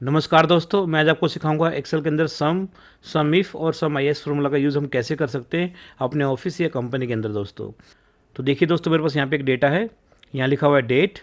नमस्कार दोस्तों, मैं आज आपको सिखाऊंगा एक्सेल के अंदर सम इफ और सम आई एस फॉर्मूला का यूज़ हम कैसे कर सकते हैं अपने ऑफिस या कंपनी के अंदर दोस्तों। तो देखिए दोस्तों, मेरे पास यहाँ पे एक डेटा है। यहाँ लिखा हुआ है डेट,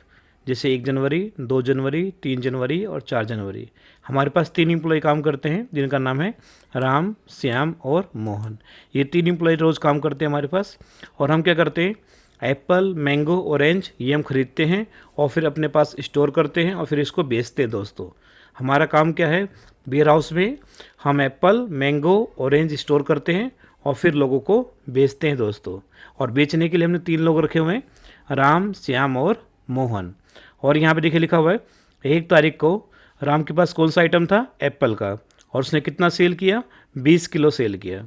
जैसे 1 जनवरी, 2 जनवरी, 3 जनवरी और 4 जनवरी। हमारे पास 3 एम्प्लॉय काम करते हैं जिनका नाम है राम, श्याम और मोहन। ये 3 एम्प्लॉय रोज़ काम करते हैं हमारे पास। और हम क्या करते हैं, एप्पल, मैंगो, ऑरेंज ये हम ख़रीदते हैं और फिर अपने पास स्टोर करते हैं और फिर इसको बेचते हैं दोस्तों। हमारा काम क्या है, वेयर हाउस में हम एप्पल, मैंगो, ऑरेंज स्टोर करते हैं और फिर लोगों को बेचते हैं दोस्तों। और बेचने के लिए हमने 3 लोग रखे हुए हैं, राम, श्याम और मोहन। और यहाँ पे देखिए लिखा हुआ है 1 तारीख को राम के पास कौन सा आइटम था, एप्पल का, और उसने कितना सेल किया, 20 किलो सेल किया।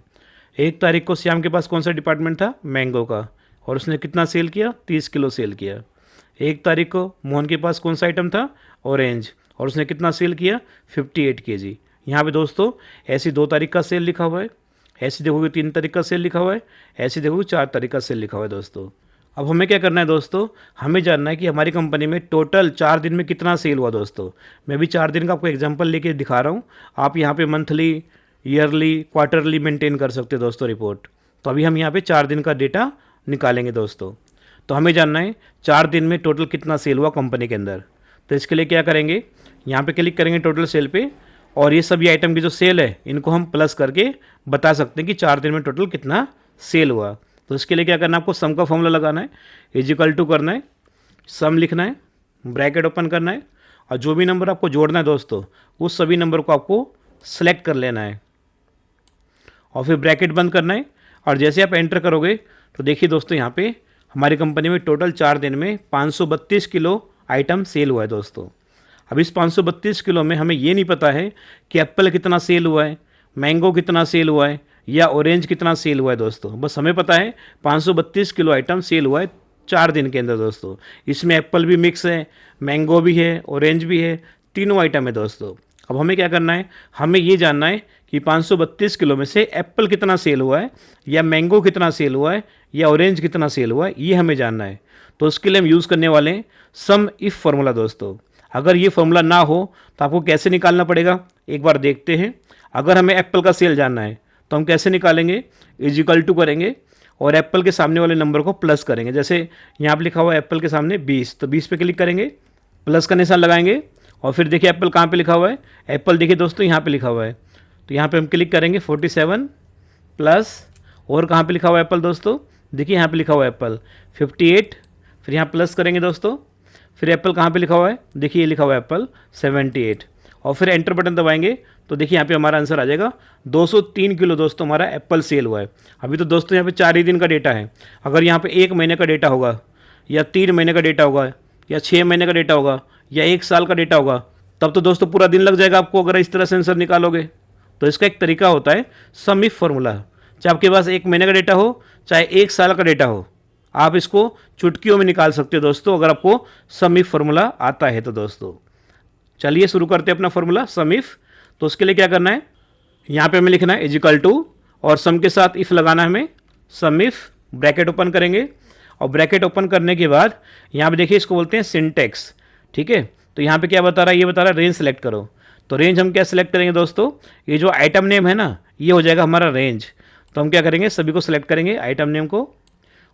1 तारीख को श्याम के पास कौन सा डिपार्टमेंट था, मैंगो का, और उसने कितना सेल किया, 30 किलो सेल किया। 1 तारीख को मोहन के पास कौन सा आइटम था, ऑरेंज, और उसने कितना सेल किया, 58 kg। यहाँ पे दोस्तों ऐसी 2 तारीख का सेल लिखा हुआ है, ऐसी देखोगे 3 तारीख का सेल लिखा हुआ है, ऐसी देखोगे 4 तारीख का सेल लिखा हुआ है दोस्तों। अब हमें क्या करना है दोस्तों, हमें जानना है कि हमारी कंपनी में टोटल 4 दिन में कितना सेल हुआ दोस्तों। मैं भी 4 दिन का आपको एग्जांपल लेके दिखा रहा हूँ। आप यहाँ पे मंथली, ईयरली, क्वार्टरली मेंटेन कर सकते हो दोस्तों रिपोर्ट। तो अभी हम यहाँ पे 4 दिन का डेटा निकालेंगे दोस्तों। तो हमें जानना है 4 दिन में टोटल कितना सेल हुआ कंपनी के अंदर। तो इसके लिए क्या करेंगे, यहाँ पे क्लिक करेंगे टोटल सेल पे, और ये सभी आइटम की जो सेल है इनको हम प्लस करके बता सकते हैं कि 4 दिन में टोटल कितना सेल हुआ। तो इसके लिए क्या करना है, आपको सम का फॉर्मूला लगाना है, इजिकल टू करना है, सम लिखना है, ब्रैकेट ओपन करना है, और जो भी नंबर आपको जोड़ना है दोस्तों उस सभी नंबर को आपको सेलेक्ट कर लेना है और फिर ब्रैकेट बंद करना है। और जैसे आप एंटर करोगे तो देखिए दोस्तों, यहाँ पे हमारी कंपनी में टोटल 4 दिन में 532 किलो आइटम सेल हुआ है दोस्तों। अब इस 532 किलो में हमें ये नहीं पता है कि एप्पल कितना सेल हुआ है, मैंगो कितना सेल हुआ है या ऑरेंज कितना सेल हुआ है दोस्तों। बस हमें पता है 532 किलो आइटम सेल हुआ है 4 दिन के अंदर दोस्तों। इसमें एप्पल भी मिक्स है, मैंगो भी है, ऑरेंज भी है, तीनों आइटम है दोस्तों। अब हमें क्या करना है, हमें ये जानना है कि 532 किलो में से एप्पल कितना सेल हुआ है या मैंगो कितना सेल हुआ है या ऑरेंज कितना सेल हुआ है, ये हमें जानना है। तो उसके लिए हम यूज़ करने वाले हैं सम इफ फॉर्मूला दोस्तों। अगर ये फॉर्मूला ना हो तो आपको कैसे निकालना पड़ेगा, एक बार देखते हैं। अगर हमें एप्पल का सेल जानना है तो हम कैसे निकालेंगे, इजिकल टू करेंगे और एप्पल के सामने वाले नंबर को प्लस करेंगे। जैसे यहाँ पर लिखा हुआ है एप्पल के सामने 20, तो 20 पे क्लिक करेंगे, प्लस का निशान लगाएंगे और फिर देखिए एप्पल कहाँ पे लिखा हुआ है, एप्पल देखिए दोस्तों यहाँ पे लिखा हुआ है। तो यहाँ पे हम क्लिक करेंगे 47 प्लस, और कहाँ पे लिखा हुआ है एप्पल दोस्तों, देखिए यहाँ पे लिखा हुआ है एप्पल 58, फिर यहाँ प्लस करेंगे दोस्तों, फिर एप्पल कहाँ पे लिखा हुआ है, देखिए ये लिखा हुआ है एप्पल 78, और फिर एंटर बटन दबाएंगे तो देखिए यहाँ पे हमारा आंसर आ जाएगा 203 किलो दोस्तों हमारा एप्पल सेल हुआ है। अभी तो दोस्तों यहाँ पे 4 ही दिन का डेटा है। अगर यहाँ पे 1 महीने का डेटा होगा या 3 महीने का डेटा होगा या 6 महीने का डेटा होगा या 1 साल का डेटा होगा, तब तो दोस्तों पूरा दिन लग जाएगा आपको अगर इस तरह से आंसर निकालोगे। तो इसका एक तरीका होता है सम इफ फॉर्मूला। चाहे आपके पास 1 महीने का डेटा हो चाहे 1 साल का डेटा हो, आप इसको चुटकियों में निकाल सकते हो दोस्तों अगर आपको सम इफ फॉर्मूला आता है तो दोस्तों। चलिए शुरू करते हैं अपना फॉर्मूला सम इफ। तो उसके लिए क्या करना है, यहाँ पे हमें लिखना है इजिकल टू और सम के साथ इफ लगाना है हमें, सम इफ, ब्रैकेट ओपन करेंगे और ब्रैकेट ओपन करने के बाद यहाँ पे देखिए इसको बोलते हैं सिंटेक्स, ठीक है। तो यहाँ पे क्या बता रहा है, ये बता रहा है रेंज सेलेक्ट करो। तो रेंज हम क्या सेलेक्ट करेंगे दोस्तों, ये जो आइटम नेम है ना ये हो जाएगा हमारा रेंज। तो हम क्या करेंगे, सभी को सिलेक्ट करेंगे आइटम नेम को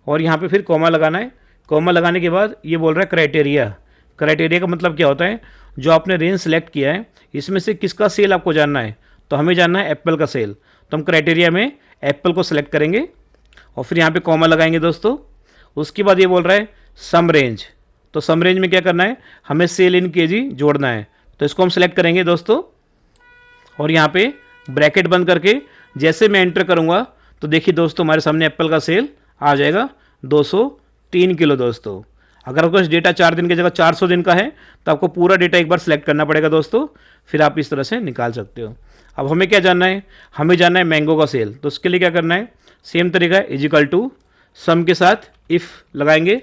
और यहाँ पे फिर कॉमा लगाना है। कॉमा लगाने के बाद ये बोल रहा है क्राइटेरिया। क्राइटेरिया का मतलब क्या होता है, जो आपने रेंज सेलेक्ट किया है इसमें से किसका सेल आपको जानना है। तो हमें जानना है एप्पल का सेल, तो हम क्राइटेरिया में एप्पल को सिलेक्ट करेंगे और फिर यहाँ पे कॉमा लगाएंगे दोस्तों। उसके बाद ये बोल रहा है सम रेंज। तो सम रेंज में क्या करना है, हमें सेल इन केजी जोड़ना है। तो इसको हम सिलेक्ट करेंगे दोस्तों और यहाँ पे ब्रैकेट बंद करके जैसे मैं एंटर करूँगा तो देखिए दोस्तों हमारे सामने एप्पल का सेल आ जाएगा 203 किलो दोस्तों। अगर आपको डेटा 4 दिन की जगह 400 दिन का है तो आपको पूरा डेटा एक बार सेलेक्ट करना पड़ेगा दोस्तों, फिर आप इस तरह से निकाल सकते हो। अब हमें क्या जानना है, हमें जानना है मैंगो का सेल। तो उसके लिए क्या करना है, सेम तरीका है, इजिकल टू सम के साथ इफ़ लगाएंगे,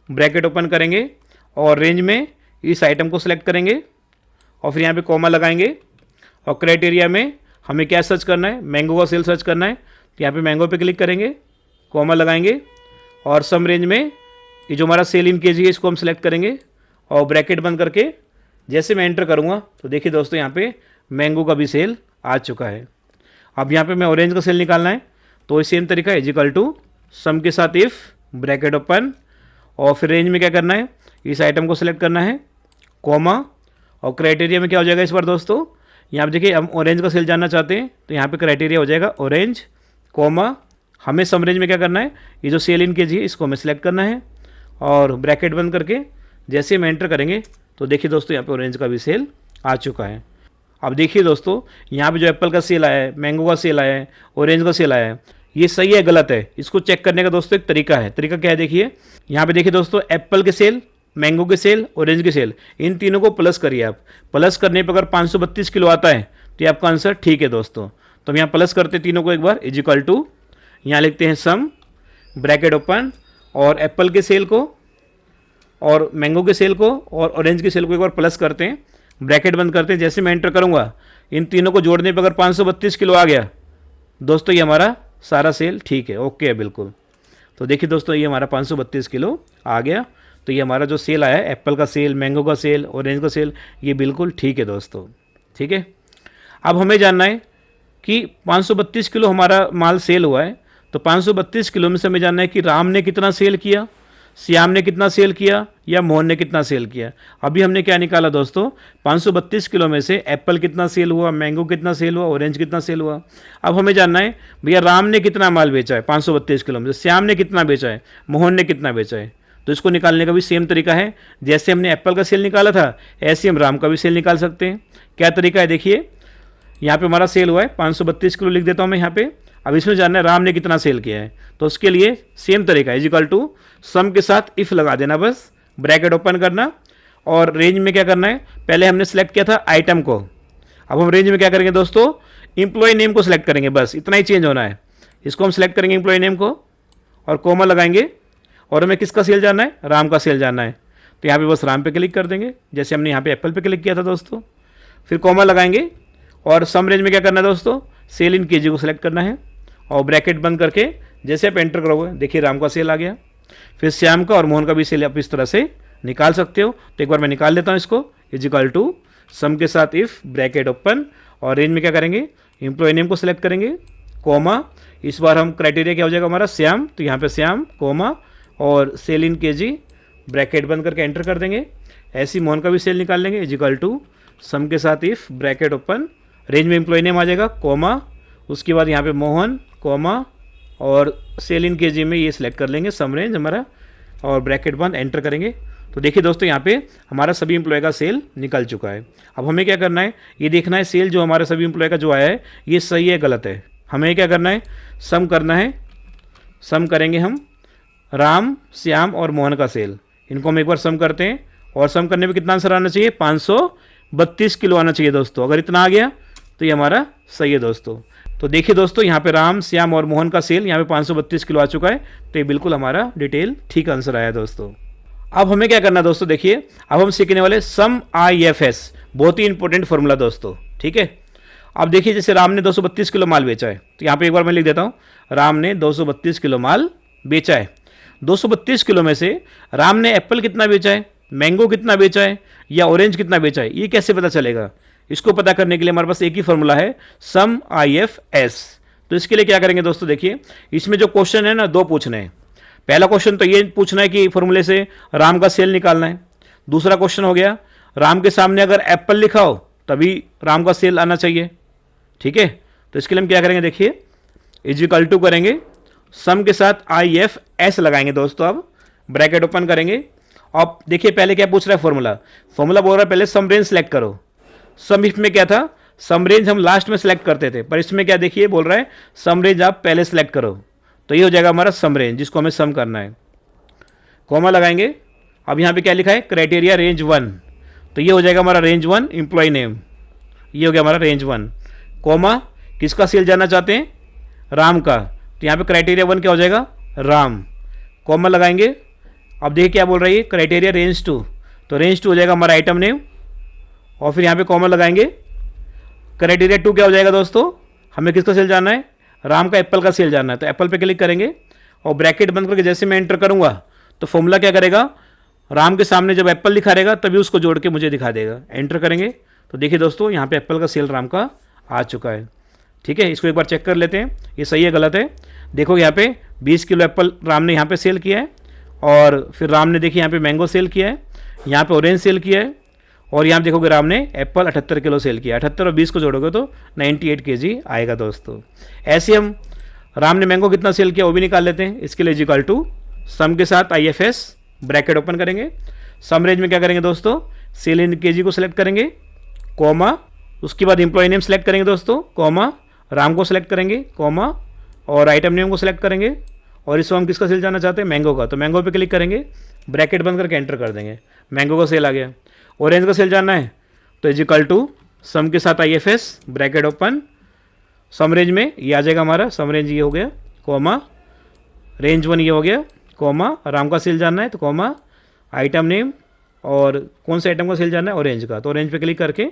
ब्रैकेट ओपन करेंगे और रेंज में इस आइटम को सिलेक्ट करेंगे और फिर यहाँ पे कॉमा लगाएंगे और क्राइटेरिया में हमें क्या सर्च करना है, मैंगो का सेल सर्च करना है। तो यहाँ पे मैंगो पे क्लिक करेंगे, कॉमा लगाएंगे और सम रेंज में ये जो हमारा सेल इन केजी है इसको हम सिलेक्ट करेंगे और ब्रैकेट बंद करके जैसे मैं एंटर करूँगा तो देखिए दोस्तों यहाँ पे मैंगो का भी सेल आ चुका है। अब यहाँ पे मैं ऑरेंज का सेल निकालना है तो सेम तरीका है, इजिकल टू सम के साथ इफ़ ब्रैकेट ओपन और फिर रेंज में क्या करना है, इस आइटम को सिलेक्ट करना है, कॉमा, और क्राइटेरिया में क्या हो जाएगा इस बार दोस्तों, यहाँ पे देखिए हम ऑरेंज का सेल जानना चाहते हैं तो यहाँ पे क्राइटेरिया हो जाएगा ऑरेंज, कॉमा, हमें सम रेंज में क्या करना है, ये जो सेल इन केजी है इसको हमें सिलेक्ट करना है और ब्रैकेट बंद करके जैसे हम एंटर करेंगे तो देखिए दोस्तों यहाँ पे ऑरेंज का भी सेल आ चुका है। अब देखिए दोस्तों यहाँ पे जो एप्पल का सेल आया है, मैंगो का सेल आया है, ऑरेंज का सेल आया है, ये सही है गलत है, इसको चेक करने का दोस्तों एक तरीका है। तरीका क्या है, देखिए यहाँ पे देखिए दोस्तों एप्पल के सेल, मैंगो के सेल, ऑरेंज के सेल, इन तीनों को प्लस करिए आप। प्लस करने पर अगर 532 किलो आता है तो ये आपका आंसर ठीक है दोस्तों। तो हम यहाँ प्लस करते तीनों को एक बार, इज इक्वल टू, यहाँ लिखते हैं सम, ब्रैकेट ओपन, और एप्पल के सेल को और मैंगो के सेल को और ऑरेंज के सेल को एक बार प्लस करते हैं, ब्रैकेट बंद करते हैं। जैसे मैं एंटर करूँगा इन तीनों को जोड़ने पर अगर 532 किलो आ गया दोस्तों, ये हमारा सारा सेल ठीक है, ओके है बिल्कुल। तो देखिए दोस्तों ये हमारा 532 किलो आ गया। तो ये हमारा जो सेल आया है, एप्पल का सेल, मैंगो का सेल, ऑरेंज का सेल, ये बिल्कुल ठीक है दोस्तों, ठीक है। अब हमें जानना है कि 532 किलो हमारा माल सेल हुआ है, तो 532 किलो में से हमें जानना है कि राम ने कितना सेल किया, श्याम ने कितना सेल किया, या मोहन ने कितना सेल किया। अभी हमने क्या निकाला दोस्तों, 532 किलो में से एप्पल कितना सेल हुआ, मैंगो कितना सेल हुआ, ऑरेंज कितना सेल हुआ। अब हमें जानना है भैया राम ने कितना माल बेचा है 532 किलो में से, श्याम ने कितना बेचा है, मोहन ने कितना बेचा है। तो इसको निकालने का भी सेम तरीका है, जैसे हमने एप्पल का सेल निकाला था ऐसे हम राम का भी सेल निकाल सकते हैं। क्या तरीका है, देखिए यहाँ पे हमारा सेल हुआ है 532 किलो, लिख देता हूँ मैं यहाँ पे। अब इसमें जानना है राम ने कितना सेल किया है, तो उसके लिए सेम तरीका है, इजिकल टू सम के साथ इफ लगा देना, बस ब्रैकेट ओपन करना, और रेंज में क्या करना है, पहले हमने सेलेक्ट किया था आइटम को, अब हम रेंज में क्या करेंगे दोस्तों, इंप्लॉय नेम को सिलेक्ट करेंगे, बस इतना ही चेंज होना है। इसको हम सिलेक्ट करेंगे इंप्लॉय नेम को और कोमा लगाएंगे, और हमें किसका सेल जानना है, राम का सेल जानना है। तो यहाँ पे बस राम पे क्लिक कर देंगे, जैसे हमने यहाँ पे एप्पल पे क्लिक किया था दोस्तों। फिर कोमा लगाएंगे और सम रेंज में क्या करना है दोस्तों, सेल इन केजी को सिलेक्ट करना है और ब्रैकेट बंद करके जैसे आप एंटर करोगे देखिए राम का सेल आ गया। फिर श्याम का और मोहन का भी सेल आप इस तरह से निकाल सकते हो। तो एक बार मैं निकाल लेता हूँ इसको, इजिकल टू सम के साथ इफ ब्रैकेट ओपन, और रेंज में क्या करेंगे, एम्प्लॉय नेम को सिलेक्ट करेंगे, कोमा, इस बार हम क्राइटेरिया क्या हो जाएगा हमारा श्याम, तो यहाँ पे श्याम, कोमा, और सेल इन केजी, ब्रैकेट बंद करके एंटर कर देंगे। ऐसी मोहन का भी सेल निकाल लेंगे, इजिकल टू सम के साथ इफ ब्रैकेट ओपन, रेंज में एम्प्लॉय नेम आ जाएगा, कोमा, उसके बाद यहाँ पे मोहन, कोमा, और सेल इन केजी में ये सिलेक्ट कर लेंगे सम रेंज हमारा, और ब्रैकेट बंद एंटर करेंगे। तो देखिए दोस्तों यहाँ पे हमारा सभी एम्प्लॉय का सेल निकल चुका है। अब हमें क्या करना है, ये देखना है सेल जो हमारे सभी एम्प्लॉय का जो आया है ये सही है गलत है। हमें क्या करना है, सम करना है, सम करेंगे हम राम, श्याम और मोहन का सेल, इनको हम एक बार सम करते हैं, और सम करने पे कितना आंसर आना चाहिए, 532 किलो आना चाहिए दोस्तों। अगर इतना आ गया तो ये हमारा सही है दोस्तों। तो देखिए दोस्तों यहाँ पे राम, श्याम और मोहन का सेल यहाँ पे 532 किलो आ चुका है, तो ये बिल्कुल हमारा डिटेल ठीक आंसर आया दोस्तों। अब हमें क्या करना है दोस्तों, देखिए अब हम सीखने वाले सम IFS, बहुत ही इंपॉर्टेंट फॉर्मूला दोस्तों, ठीक है। अब देखिए जैसे राम ने 232 किलो माल बेचा है, तो यहाँ पे एक बार मैं लिख देता हूँ, राम ने 232 किलो माल बेचा है। 232 किलो में से राम ने एप्पल कितना बेचा है, मैंगो कितना बेचा है, या ऑरेंज कितना बेचा है, ये कैसे पता चलेगा। इसको पता करने के लिए हमारे पास एक ही फॉर्मूला है, सम IFS। तो इसके लिए क्या करेंगे दोस्तों, देखिए इसमें जो क्वेश्चन है ना, दो पूछने हैं। पहला क्वेश्चन तो ये पूछना है कि फॉर्मूले से राम का सेल निकालना है। दूसरा क्वेश्चन हो गया, राम के सामने अगर एप्पल लिखा हो तभी राम का सेल आना चाहिए, ठीक है। तो इसके लिए हम क्या करेंगे, देखिए इजिकल टू करेंगे, सम के साथ IFS लगाएंगे दोस्तों। अब ब्रैकेट ओपन करेंगे। अब देखिए पहले क्या पूछ रहा है फॉर्मूला, फॉर्मूला बोल रहा है पहले सम रेंज सेलेक्ट करो। सम इफ में क्या था, सम रेंज हम लास्ट में सेलेक्ट करते थे, पर इसमें क्या देखिए बोल रहा है सम रेंज आप पहले सेलेक्ट करो। तो ये हो जाएगा हमारा सम रेंज, जिसको हमें सम करना है। कॉमा लगाएंगे। अब यहाँ पे क्या लिखा है, क्राइटेरिया रेंज 1, तो ये हो जाएगा हमारा रेंज 1 एम्प्लॉय नेम, ये हो गया हमारा रेंज 1। कॉमा, किसका सेल जानना चाहते हैं, राम का, तो यहाँ पे क्राइटेरिया 1 क्या हो जाएगा, राम। कॉमा लगाएंगे। अब देखिए क्या बोल रही है, क्राइटेरिया रेंज 2, तो रेंज 2 हो जाएगा हमारा आइटम नेम, और फिर यहाँ पे कॉमा लगाएंगे। क्राइटेरिया 2 क्या हो जाएगा दोस्तों, हमें किसका सेल जानना है, राम का एप्पल का सेल जानना है, तो एप्पल पे क्लिक करेंगे और ब्रैकेट बंद करके जैसे मैं एंटर करूँगा तो फॉर्मूला क्या करेगा, राम के सामने जब एप्पल दिखा रहेगा तभी उसको जोड़ के मुझे दिखा देगा। एंटर करेंगे तो देखिए दोस्तों यहाँ पे एप्पल का सेल राम का आ चुका है। ठीक है, इसको एक बार चेक कर लेते हैं ये सही है गलत है। देखो यहाँ पे 20 किलो एप्पल राम ने यहाँ पे सेल किया है, और फिर राम ने देखिए यहाँ पे मैंगो सेल किया है, यहाँ पे ऑरेंज सेल किया है, और यहाँ देखोगे राम ने एप्पल 78 किलो सेल किया। 78 और 20 को जोड़ोगे तो 98 केजी आएगा दोस्तों। ऐसे हम राम ने मैंगो कितना सेल किया वो भी निकाल लेते हैं। इसके लिए इक्वल टू सम के साथ IFS ब्रैकेट ओपन करेंगे। सम रेंज में क्या करेंगे दोस्तों, सेल इन केजी को सिलेक्ट करेंगे, कॉमा, उसके बाद एम्प्लॉय नेम सेलेक्ट करेंगे दोस्तों, कॉमा, राम को सिलेक्ट करेंगे, कॉमा, और आइटम नेम को सिलेक्ट करेंगे, और इसको हम किसका सेल जाना चाहते हैं, मैंगो का, तो मैंगो पे क्लिक करेंगे, ब्रैकेट बंद करके एंटर कर देंगे, मैंगो का सेल आ गया। ऑरेंज का सेल जानना है तो इक्वल टू सम के साथ IFS ब्रैकेट ओपन, सम रेंज में ये आ जाएगा हमारा, सम रेंज ये हो गया, कॉमा, रेंज 1 ये हो गया, कॉमा, राम का सेल जानना है तो कॉमा, आइटम नेम, और कौन से आइटम का सेल जानना है, ऑरेंज का, तो ऑरेंज पे क्लिक करके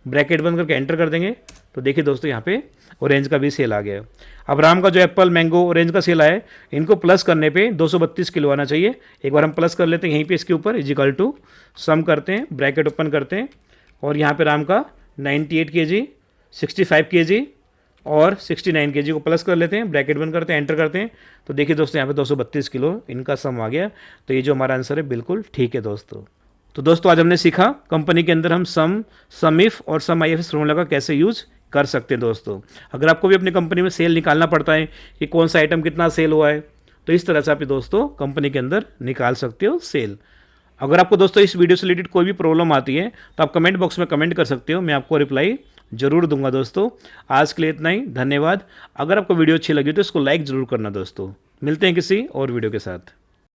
ब्रैकेट बंद करके एंटर कर देंगे। तो देखिए दोस्तों यहाँ पे ऑरेंज का भी सेल आ गया। अब राम का जो एप्पल, मैंगो, ऑरेंज का सेल आया, इनको प्लस करने पे 232 किलो आना चाहिए। एक बार हम प्लस कर लेते हैं यहीं पे इसके ऊपर, इक्वल टू सम करते हैं, ब्रैकेट ओपन करते हैं, और यहाँ पे राम का 98 केजी, 65 केजी और 69 केजी को प्लस कर लेते हैं, ब्रैकेट बंद करते हैं, एंटर करते हैं। तो देखिए दोस्तों यहाँ पे 232 किलो इनका सम आ गया। तो ये जो हमारा आंसर है बिल्कुल ठीक है दोस्तों। तो दोस्तों आज हमने सीखा कंपनी के अंदर हम सम इफ और सम IFS फॉर्मूला का कैसे यूज कर सकते हैं दोस्तों। अगर आपको भी अपनी कंपनी में सेल निकालना पड़ता है कि कौन सा आइटम कितना सेल हुआ है, तो इस तरह से आप दोस्तों कंपनी के अंदर निकाल सकते हो सेल। अगर आपको दोस्तों इस वीडियो से रिलेटेड कोई भी प्रॉब्लम आती है तो आप कमेंट बॉक्स में कमेंट कर सकते हो, मैं आपको रिप्लाई जरूर दूंगा दोस्तों। आज के लिए इतना ही, धन्यवाद। अगर आपको वीडियो अच्छी लगी तो इसको लाइक जरूर करना दोस्तों। मिलते हैं किसी और वीडियो के साथ।